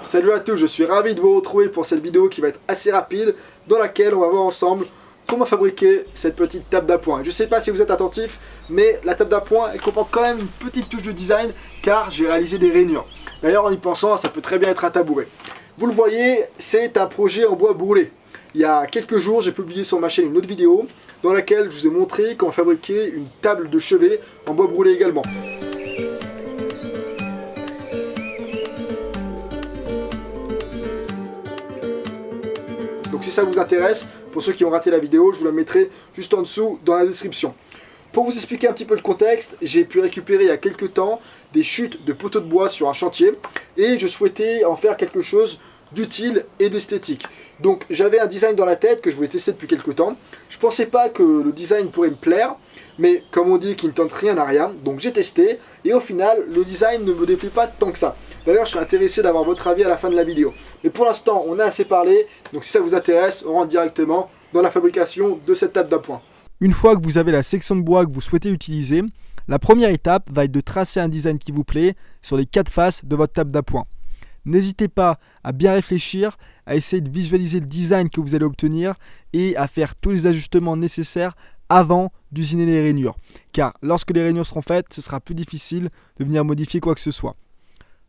Salut à tous, je suis ravi de vous retrouver pour cette vidéo qui va être assez rapide, dans laquelle on va voir ensemble comment fabriquer cette petite table d'appoint. Je ne sais pas si vous êtes attentif, mais la table d'appoint elle comporte quand même une petite touche de design car j'ai réalisé des rainures. D'ailleurs en y pensant, ça peut très bien être un tabouret. Vous le voyez, c'est un projet en bois brûlé. Il y a quelques jours, j'ai publié sur ma chaîne une autre vidéo dans laquelle je vous ai montré comment fabriquer une table de chevet en bois brûlé également. Donc si ça vous intéresse, pour ceux qui ont raté la vidéo, je vous la mettrai juste en dessous dans la description. Pour vous expliquer un petit peu le contexte, j'ai pu récupérer il y a quelques temps des chutes de poteaux de bois sur un chantier et je souhaitais en faire quelque chose d'utile et d'esthétique. Donc j'avais un design dans la tête que je voulais tester depuis quelques temps. Je ne pensais pas que le design pourrait me plaire, mais comme on dit qui ne tente rien à rien, donc j'ai testé et au final le design ne me déplaît pas tant que ça. D'ailleurs je serais intéressé d'avoir votre avis à la fin de la vidéo. Mais pour l'instant on a assez parlé, donc si ça vous intéresse, on rentre directement dans la fabrication de cette table d'appoint. Une fois que vous avez la section de bois que vous souhaitez utiliser, la première étape va être de tracer un design qui vous plaît sur les 4 faces de votre table d'appoint. N'hésitez pas à bien réfléchir, à essayer de visualiser le design que vous allez obtenir et à faire tous les ajustements nécessaires avant d'usiner les rainures. Car lorsque les rainures seront faites, ce sera plus difficile de venir modifier quoi que ce soit.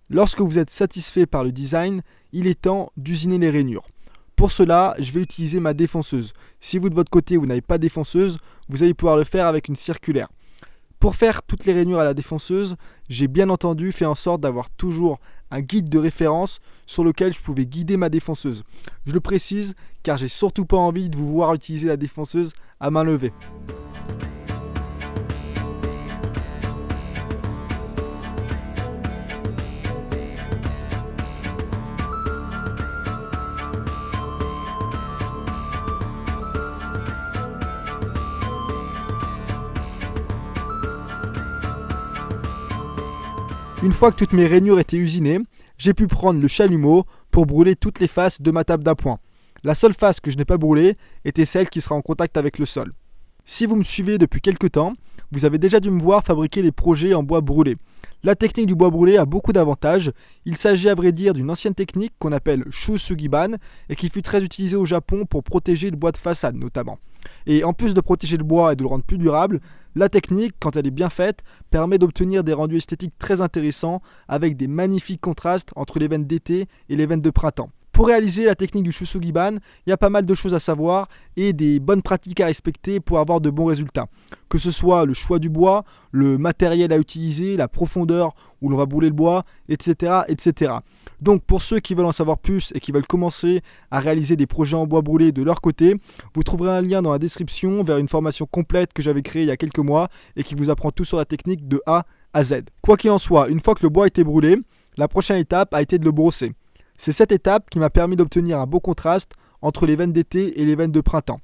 Lorsque vous êtes satisfait par le design, il est temps d'usiner les rainures. Pour cela, je vais utiliser ma défonceuse. Si vous de votre côté, vous n'avez pas de défonceuse, vous allez pouvoir le faire avec une circulaire. Pour faire toutes les rainures à la défonceuse, j'ai bien entendu fait en sorte d'avoir toujours un guide de référence sur lequel je pouvais guider ma défonceuse. Je le précise car j'ai surtout pas envie de vous voir utiliser la défonceuse à main levée. Une fois que toutes mes rainures étaient usinées, j'ai pu prendre le chalumeau pour brûler toutes les faces de ma table d'appoint. La seule face que je n'ai pas brûlée était celle qui sera en contact avec le sol. Si vous me suivez depuis quelques temps, vous avez déjà dû me voir fabriquer des projets en bois brûlé. La technique du bois brûlé a beaucoup d'avantages. Il s'agit à vrai dire d'une ancienne technique qu'on appelle Shusugiban et qui fut très utilisée au Japon pour protéger le bois de façade notamment. Et en plus de protéger le bois et de le rendre plus durable, la technique, quand elle est bien faite, permet d'obtenir des rendus esthétiques très intéressants avec des magnifiques contrastes entre les veines d'été et les veines de printemps. Pour réaliser la technique du Shusugiban, il y a pas mal de choses à savoir et des bonnes pratiques à respecter pour avoir de bons résultats. Que ce soit le choix du bois, le matériel à utiliser, la profondeur où l'on va brûler le bois, etc., etc. Donc pour ceux qui veulent en savoir plus et qui veulent commencer à réaliser des projets en bois brûlé de leur côté, vous trouverez un lien dans la description vers une formation complète que j'avais créée il y a quelques mois et qui vous apprend tout sur la technique de A à Z. Quoi qu'il en soit, une fois que le bois a été brûlé, la prochaine étape a été de le brosser. C'est cette étape qui m'a permis d'obtenir un beau contraste entre les veines d'été et les veines de printemps.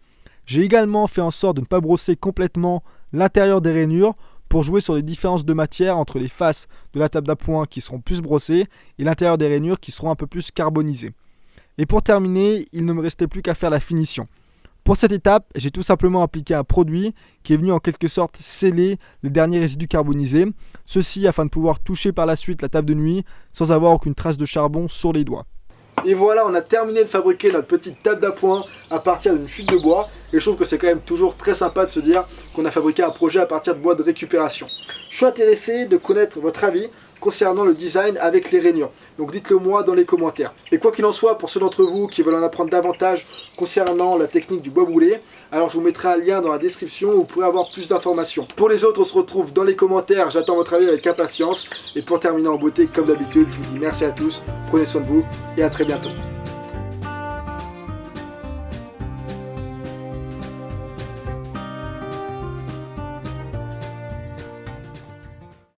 J'ai également fait en sorte de ne pas brosser complètement l'intérieur des rainures pour jouer sur les différences de matière entre les faces de la table d'appoint qui seront plus brossées et l'intérieur des rainures qui seront un peu plus carbonisées. Et pour terminer, il ne me restait plus qu'à faire la finition. Pour cette étape, j'ai tout simplement appliqué un produit qui est venu en quelque sorte sceller les derniers résidus carbonisés, ceci afin de pouvoir toucher par la suite la table de nuit sans avoir aucune trace de charbon sur les doigts. Et voilà, on a terminé de fabriquer notre petite table d'appoint à partir d'une chute de bois. Et je trouve que c'est quand même toujours très sympa de se dire qu'on a fabriqué un projet à partir de bois de récupération. Je suis intéressé de connaître votre avis concernant le design avec les rainures. Donc dites-le moi dans les commentaires. Et quoi qu'il en soit, pour ceux d'entre vous qui veulent en apprendre davantage concernant la technique du bois brûlé, alors je vous mettrai un lien dans la description où vous pourrez avoir plus d'informations. Pour les autres, on se retrouve dans les commentaires, j'attends votre avis avec impatience. Et pour terminer en beauté, comme d'habitude, je vous dis merci à tous, prenez soin de vous et à très bientôt.